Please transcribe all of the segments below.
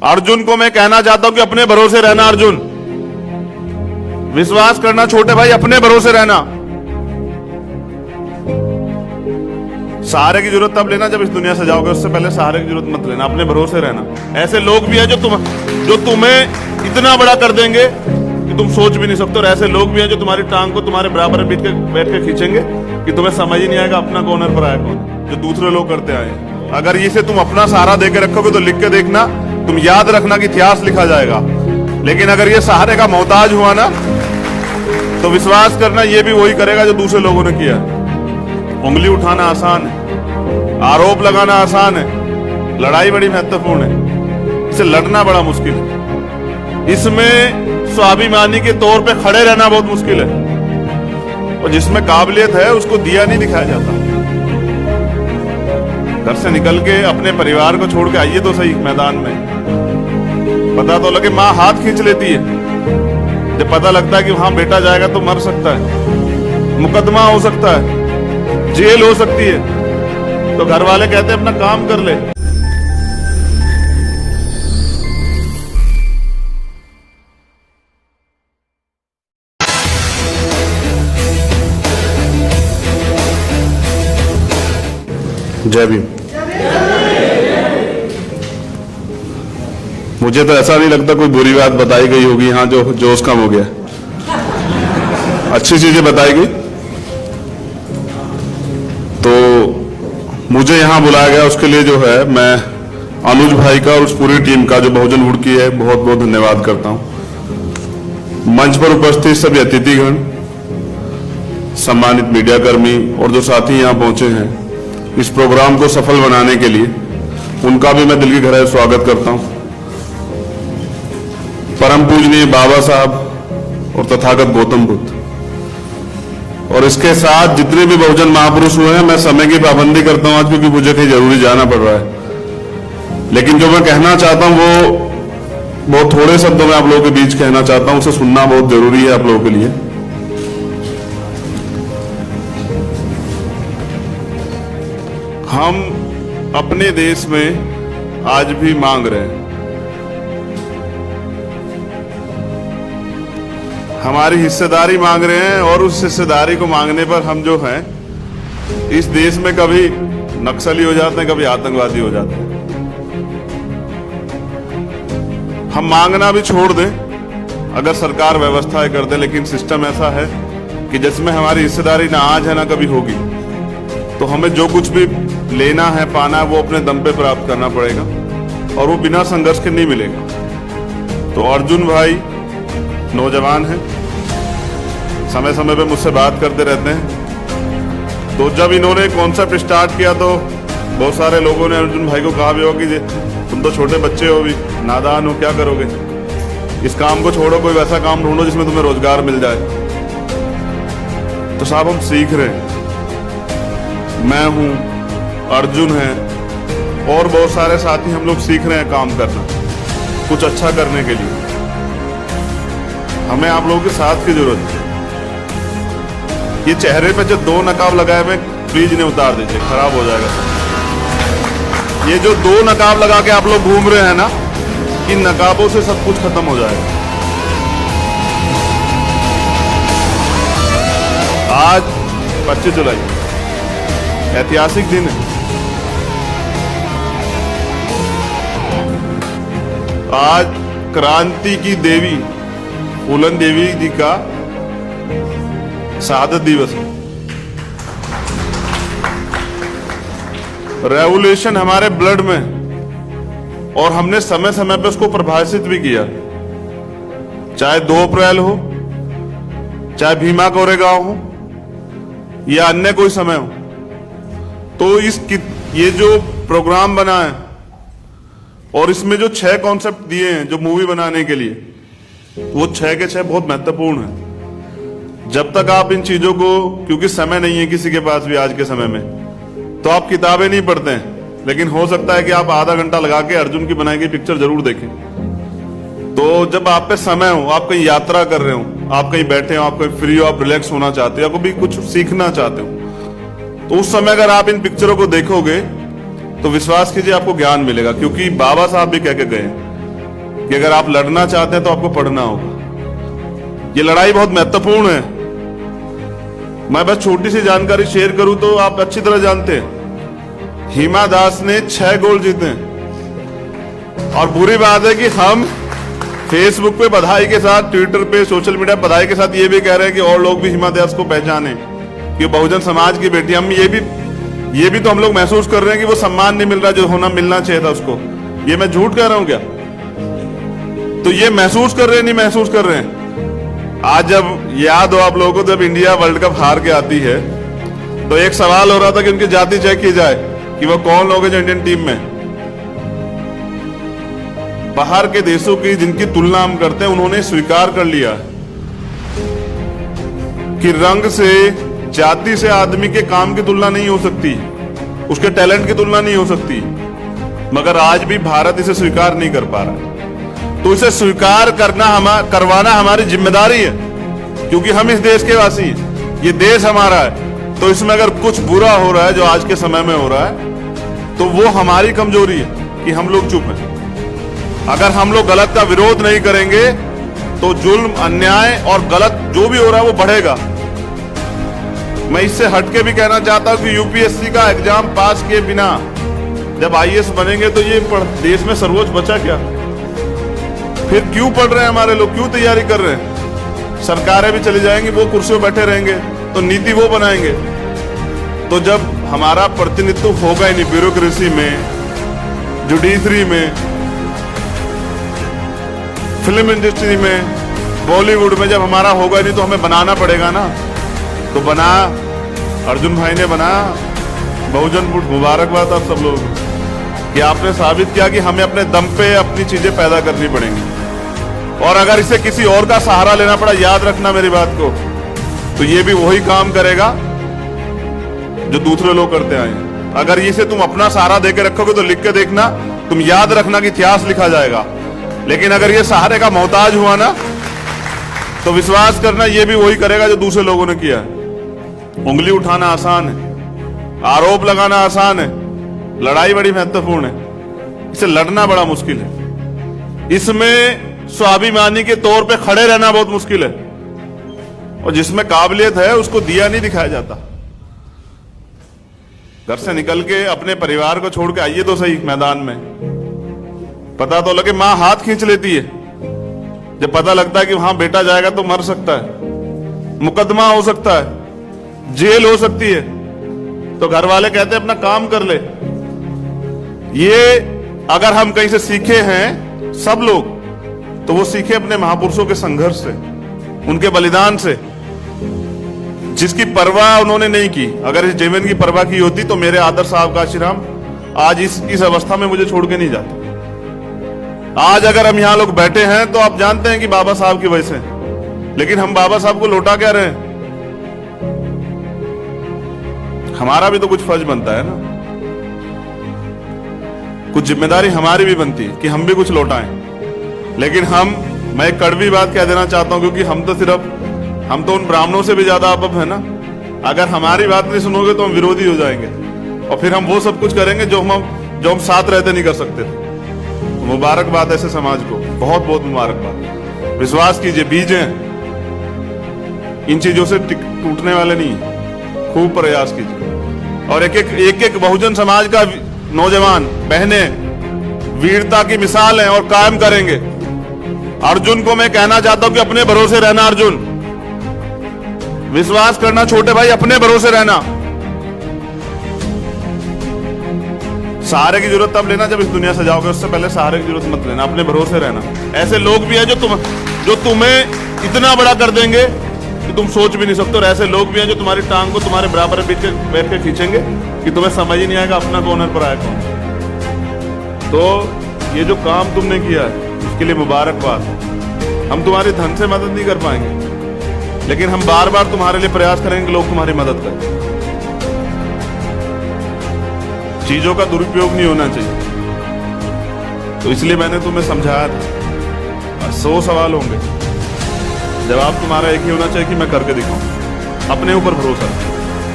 अर्जुन को मैं कहना चाहता हूं कि अपने भरोसे रहना। अर्जुन, विश्वास करना छोटे भाई, अपने भरोसे रहना। सहारे की जरूरत तब लेना जब इस दुनिया से जाओगे, उससे पहले सहारे की जरूरत मत लेना, अपने भरोसे रहना। ऐसे लोग भी हैं जो तुम्हें इतना बड़ा कर देंगे कि तुम सोच भी नहीं सकते, और ऐसे लोग भी हैं जो तुम्हारी टांग को तुम्हारे बराबर बैठ के खींचेंगे कि तुम्हें समझ ही नहीं आएगा अपना कौन है पराया कौन, जो दूसरे लोग करते आए। अगर इसे तुम अपना सहारा देके रखोगे तो लिख के देखना, तुम याद रखना कि इतिहास लिखा जाएगा। लेकिन अगर ये सहारे का मोहताज हुआ ना, तो विश्वास करना ये भी वही करेगा जो दूसरे लोगों ने किया। उंगली उठाना आसान है, आरोप लगाना आसान है, लड़ाई बड़ी महत्वपूर्ण है, इसे लड़ना बड़ा मुश्किल है। इसमें स्वाभिमानी के तौर पे खड़े रहना बहुत मुश्किल है, और जिसमें काबिलियत है उसको दिया नहीं दिखाया जाता। घर से निकल के अपने परिवार को छोड़ के आइए तो सही मैदान में, पता तो लगे। माँ हाथ खींच लेती है जब पता लगता है कि वहां बेटा जाएगा तो मर सकता है, मुकदमा हो सकता है, जेल हो सकती है, तो घर वाले कहते हैं अपना काम कर ले। जय भीम। मुझे तो ऐसा नहीं लगता कोई बुरी बात बताई गई होगी यहाँ जो जोश कम हो गया, अच्छी चीजें बताई गई। तो मुझे यहाँ बुलाया गया उसके लिए जो है मैं अनुज भाई का और उस पूरी टीम का जो बहुजन वुड की है बहुत बहुत धन्यवाद करता हूँ। मंच पर उपस्थित सभी अतिथिगण, सम्मानित मीडियाकर्मी और जो साथी यहाँ पहुंचे हैं इस प्रोग्राम को सफल बनाने के लिए, उनका भी मैं दिल की गहराई स्वागत करता हूँ। परम पूजनीय बाबा साहब और तथागत गौतम बुद्ध, और इसके साथ जितने भी बहुजन महापुरुष हुए हैं, मैं समय की पाबंदी करता हूं आज क्योंकि मुझे कहीं जरूरी जाना पड़ रहा है। लेकिन जो मैं कहना चाहता हूं वो बहुत थोड़े शब्दों में आप लोगों के बीच कहना चाहता हूं, उसे सुनना बहुत जरूरी है आप लोगों के लिए। हम अपने देश में आज भी मांग रहे हैं, हमारी हिस्सेदारी मांग रहे हैं, और उस हिस्सेदारी को मांगने पर हम जो हैं इस देश में कभी नक्सली हो जाते हैं, कभी आतंकवादी हो जाते हैं। हम मांगना भी छोड़ दें अगर सरकार व्यवस्थाएं कर दे, लेकिन सिस्टम ऐसा है कि जिसमें हमारी हिस्सेदारी ना आज है ना कभी होगी, तो हमें जो कुछ भी लेना है पाना है वो अपने दम पे प्राप्त करना पड़ेगा, और वो बिना संघर्ष के नहीं मिलेगा। तो अर्जुन भाई नौजवान हैं, समय समय पे मुझसे बात करते रहते हैं। तो जब इन्होंने कॉन्सेप्ट स्टार्ट किया तो बहुत सारे लोगों ने अर्जुन भाई को कहा भी हो कि तुम तो छोटे बच्चे हो, भी नादान हो, क्या करोगे, इस काम को छोड़ो, कोई वैसा काम ढूंढो जिसमें तुम्हें रोजगार मिल जाए। तो साहब हम सीख रहे हैं, मैं हूं, अर्जुन है और बहुत सारे साथी, हम लोग सीख रहे हैं काम करना, कुछ अच्छा करने के लिए। हमें आप लोगों के साथ की जरूरत है। ये चेहरे पे जो 2 नकाब लगाए हुए प्लीज इन्हें उतार दीजिए, खराब हो जाएगा। ये जो 2 नकाब लगा के आप लोग घूम रहे हैं ना, इन नकाबों से सब कुछ खत्म हो जाएगा। आज 25 जुलाई ऐतिहासिक दिन है। आज क्रांति की देवी फूलन देवी जी का शहादत दिवस है। रेवोल्यूशन हमारे ब्लड में, और हमने समय समय पे उसको परिभाषित भी किया, चाहे 2 अप्रैल हो, चाहे भीमा कोरेगांव हो या अन्य कोई समय हो। तो ये जो प्रोग्राम बना है और इसमें जो 6 कॉन्सेप्ट दिए हैं जो मूवी बनाने के लिए, वो 6 के 6 बहुत महत्वपूर्ण है। जब तक आप इन चीजों को, क्योंकि समय नहीं है किसी के पास भी आज के समय में, तो आप किताबें नहीं पढ़ते हैं, लेकिन हो सकता है कि आप आधा घंटा लगा के अर्जुन की बनाई गई पिक्चर जरूर देखें। तो जब आप पे समय हो, आप कहीं यात्रा कर रहे हो, आप कहीं बैठे हो, आप कहीं फ्री हो, आप रिलैक्स होना चाहते हो या कभी कुछ सीखना चाहते हो, तो उस समय अगर आप इन पिक्चरों को देखोगे तो विश्वास कीजिए आपको ज्ञान मिलेगा। क्योंकि बाबा साहब भी कह के गए कि अगर आप लड़ना चाहते हैं तो आपको पढ़ना होगा। ये लड़ाई बहुत महत्वपूर्ण है। मैं बस छोटी सी जानकारी शेयर करूं तो आप अच्छी तरह जानते हैं, हिमा दास ने 6 गोल्ड जीते हैं। और बुरी बात है कि हम फेसबुक पे बधाई के साथ, ट्विटर पे, सोशल मीडिया बधाई के साथ ये भी कह रहे हैं कि और लोग भी हिमा दास को पहचाने कि बहुजन समाज की बेटी। हम ये भी तो हम लोग महसूस कर रहे हैं कि वो सम्मान नहीं मिल रहा जो होना मिलना चाहिए था उसको। ये मैं झूठ कह रहा हूं क्या? तो ये महसूस कर रहे हैं, नहीं महसूस कर रहे हैं? आज जब याद हो आप लोगों को, जब इंडिया वर्ल्ड कप हार के आती है तो एक सवाल हो रहा था कि उनकी जाति चेक की जाए कि वो कौन लोग हैं जो इंडियन टीम में। बाहर के देशों की जिनकी तुलना हम करते हैं, उन्होंने स्वीकार कर लिया कि रंग से, जाति से आदमी के काम की तुलना नहीं हो सकती, उसके टैलेंट की तुलना नहीं हो सकती। मगर आज भी भारत इसे स्वीकार नहीं कर पा रहा। तो इसे स्वीकार करवाना हमारी जिम्मेदारी है, क्योंकि हम इस देश के वासी हैं, ये देश हमारा है। तो इसमें अगर कुछ बुरा हो रहा है जो आज के समय में हो रहा है, तो वो हमारी कमजोरी है कि हम लोग चुप हैं। अगर हम लोग गलत का विरोध नहीं करेंगे तो जुल्म, अन्याय और गलत जो भी हो रहा है वो बढ़ेगा। मैं इससे हटके भी कहना चाहता हूं कि यूपीएससी का एग्जाम पास किए बिना जब आईएएस बनेंगे तो ये देश में सर्वोच्च बचा क्या? फिर क्यों पढ़ रहे हैं हमारे लोग, क्यों तैयारी कर रहे हैं? सरकारें भी चली जाएंगी, वो कुर्सियों बैठे रहेंगे तो नीति वो बनाएंगे। तो जब हमारा प्रतिनिधित्व होगा ही नहीं ब्यूरोक्रेसी में, जुडिशरी में, फिल्म इंडस्ट्री में, बॉलीवुड में, जब हमारा होगा नहीं तो हमें बनाना पड़ेगा ना। तो बना, अर्जुन भाई ने बना, बहुजन मुबारकबाद आप सब लोग कि आपने साबित किया कि हमें अपने दम पे अपनी चीजें पैदा करनी पड़ेंगी। और अगर इसे किसी और का सहारा लेना पड़ा, याद रखना मेरी बात को, तो ये भी वही काम करेगा जो दूसरे लोग करते आए हैं। अगर इसे तुम अपना सहारा देके रखोगे तो लिख के देखना, तुम याद रखना कि इतिहास लिखा जाएगा। लेकिन अगर ये सहारे का मोहताज हुआ ना, तो विश्वास करना ये भी वही करेगा जो दूसरे लोगों ने किया। उंगली उठाना आसान है, आरोप लगाना आसान है, लड़ाई बड़ी महत्वपूर्ण है। इसे लड़ना बड़ा मुश्किल है। इसमें स्वाभिमानी के तौर पे खड़े रहना बहुत मुश्किल है। और जिसमें काबिलियत है उसको दिया नहीं दिखाया जाता। घर से निकल के अपने परिवार को छोड़ के आइए तो सही मैदान में, पता तो लगे। मां हाथ खींच लेती है जब पता लगता है कि वहां बेटा जाएगा तो मर सकता है, मुकदमा हो सकता है, जेल हो सकती है। तो घर वाले कहते हैं अपना काम कर ले। ये अगर हम कहीं से सीखे हैं सब लोग, तो वो सीखे अपने महापुरुषों के संघर्ष से, उनके बलिदान से, जिसकी परवाह उन्होंने नहीं की। अगर इस जीवन की परवाह की होती तो मेरे आदर्श साहब काशीराम आज इस अवस्था में मुझे छोड़ के नहीं जाते। आज अगर हम यहां लोग बैठे हैं तो आप जानते हैं कि बाबा साहब की वजह से, लेकिन हम बाबा साहब को लौटा क्या रहे हैं? हमारा भी तो कुछ फर्ज बनता है ना, कुछ जिम्मेदारी हमारी भी बनती है कि हम भी कुछ लौटाएं। लेकिन मैं एक कड़वी बात कह देना चाहता हूं, क्योंकि हम तो उन ब्राह्मणों से भी ज्यादा अपप है ना। अगर हमारी बात नहीं सुनोगे तो हम विरोधी हो जाएंगे, और फिर हम वो सब कुछ करेंगे जो हम साथ रहते नहीं कर सकते थे। मुबारकबाद ऐसे समाज को, बहुत बहुत मुबारकबाद। विश्वास कीजिए, बीज हैं, इन चीजों से टूटने वाले नहीं। खूब प्रयास कीजिए। और एक एक बहुजन समाज का नौजवान बहने वीरता की मिसाल है और कायम करेंगे। अर्जुन को मैं कहना चाहता हूं कि अपने भरोसे रहना। अर्जुन, विश्वास करना छोटे भाई, अपने भरोसे रहना। सहारे की जरूरत तब लेना जब इस दुनिया से जाओगे, उससे पहले सहारे की जरूरत मत लेना, अपने भरोसे रहना। ऐसे लोग भी हैं जो तुम्हें इतना बड़ा कर देंगे कि तुम सोच भी नहीं सकते, और ऐसे लोग भी हैं जो तुम्हारी टांग को तुम्हारे बराबर बैठ के खींचेंगे कि तुम्हें समझ ही नहीं आएगा अपना कौन है पराया कौन। तो ये जो काम तुमने किया है उसके लिए मुबारकबाद। हम तुम्हारे धन से मदद नहीं कर पाएंगे, लेकिन हम बार बार तुम्हारे लिए प्रयास करेंगे कि लोग तुम्हारी मदद करें। चीजों का दुरुपयोग नहीं होना चाहिए। तो इसलिए मैंने तुम्हें समझाया था। 100 सवाल होंगे, जवाब तुम्हारा एक ही होना चाहिए कि मैं करके दिखाऊं। अपने ऊपर भरोसा,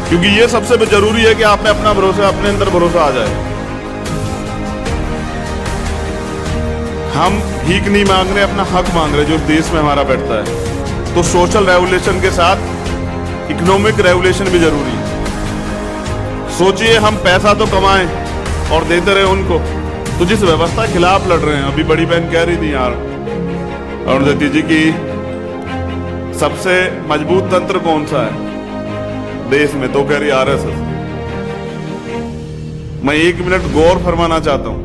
क्योंकि ये सबसे जरूरी है कि आप में अपना भरोसा, अपने अंदर भरोसा आ जाए। हम भीख नहीं मांग रहे, अपना हक मांग रहे जो देश में हमारा बैठता है। तो सोशल रेवोल्यूशन के साथ इकोनॉमिक रेवोल्यूशन भी जरूरी है। सोचिए, हम पैसा तो कमाएं और देते रहे उनको, तो जिस व्यवस्था के खिलाफ लड़ रहे हैं, अभी बड़ी बहन कह रही थी यार अरुणधति जी की सबसे मजबूत तंत्र कौन सा है देश में, तो कह रही आरएसएस। मैं 1 मिनट गौर फरमाना चाहता हूं।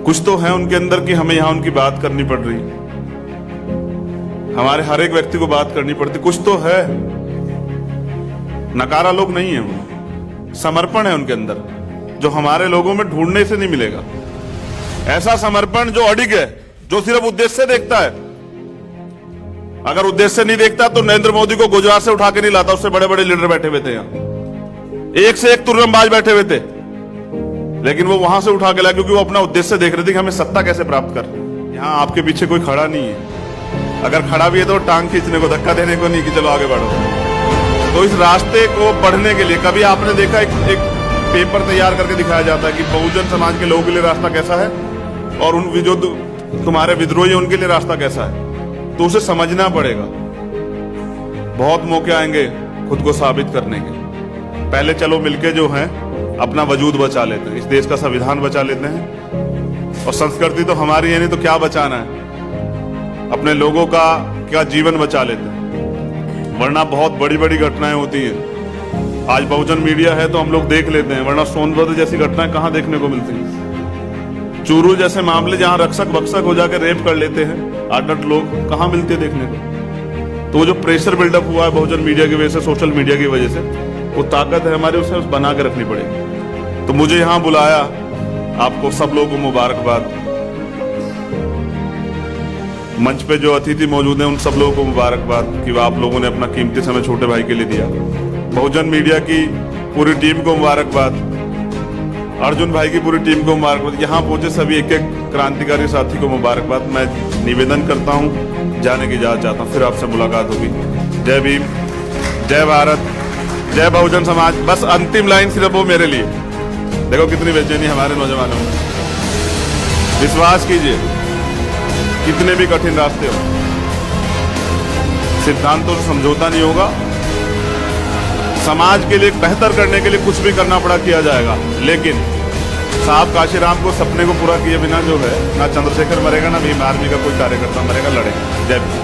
कुछ तो है उनके अंदर कि हमें यहां उनकी बात करनी पड़ रही, हमारे हर एक व्यक्ति को बात करनी पड़ती। कुछ तो है, नकारा लोग नहीं है वो, समर्पण है उनके अंदर जो हमारे लोगों में ढूंढने से नहीं मिलेगा। ऐसा समर्पण जो अडिग है, जो सिर्फ उद्देश्य से देखता है। अगर उद्देश्य से नहीं देखता तो नरेंद्र मोदी को गुजरात से उठा के नहीं लाता, उससे बड़े बड़े लीडर बैठे हुए थे यहाँ, एक से एक तुर्रमबाज बैठे हुए थे, लेकिन वो वहां से उठा के लाया क्योंकि वो अपना उद्देश्य से देख रहे थे कि हमें सत्ता कैसे प्राप्त कर। यहाँ आपके पीछे कोई खड़ा नहीं है, अगर खड़ा भी है तो टांग खींचने को, धक्का देने को नहीं कि चलो आगे बढ़ो। तो इस रास्ते को बढ़ने के लिए कभी आपने देखा एक पेपर तैयार करके दिखाया जाता है कि बहुजन समाज के लोगों के लिए रास्ता कैसा है और उन जो तुम्हारे विद्रोही उनके लिए रास्ता कैसा है, तो उसे समझना पड़ेगा। बहुत मौके आएंगे खुद को साबित करने के, पहले चलो मिलके जो है अपना वजूद बचा लेते हैं, इस देश का संविधान बचा लेते हैं और संस्कृति तो हमारी है, नहीं तो क्या बचाना है, अपने लोगों का क्या जीवन बचा लेते हैं, वरना बहुत बड़ी बड़ी घटनाएं होती हैं। आज बहुजन मीडिया है तो हम लोग देख लेते हैं, वरना सोनभद्र जैसी घटनाएं कहां देखने को मिलती हैं। चूरू जैसे मामले जहां रक्षक बक्षक हो जाकर रेप कर लेते हैं 8-8 लोग, कहां मिलते देखने को। तो वो जो प्रेशर बिल्डअप हुआ है बहुजन मीडिया की वजह से, सोशल मीडिया की वजह से, वो ताकत है हमारी, उसे बना के रखनी पड़ेगी। तो मुझे यहां बुलाया, आपको सब लोगों को मुबारकबाद। मंच पे जो अतिथि मौजूद हैं उन सब लोगों को मुबारकबाद कि आप लोगों ने अपना कीमती समय छोटे भाई के लिए दिया। बहुजन मीडिया की पूरी टीम को मुबारकबाद, अर्जुन भाई की पूरी टीम को मुबारकबाद, यहाँ पहुंचे सभी एक एक क्रांतिकारी साथी को मुबारकबाद। मैं निवेदन करता हूँ, जाने की इजाजत चाहता हूँ, फिर आपसे मुलाकात होगी। जय भीम, जय भारत, जय बहुजन समाज। बस अंतिम लाइन सिर्फ वो मेरे लिए, देखो कितनी बेचैनी हमारे नौजवानों में। विश्वास कीजिए, कितने भी कठिन रास्ते हो, सिद्धांतों से समझौता नहीं होगा। समाज के लिए बेहतर करने के लिए कुछ भी करना पड़ा किया जाएगा, लेकिन साहब काशीराम को सपने को पूरा किए बिना जो है ना चंद्रशेखर मरेगा, ना भीम आर्मी का कोई कार्यकर्ता मरेगा। लड़ेगा। जय भीम।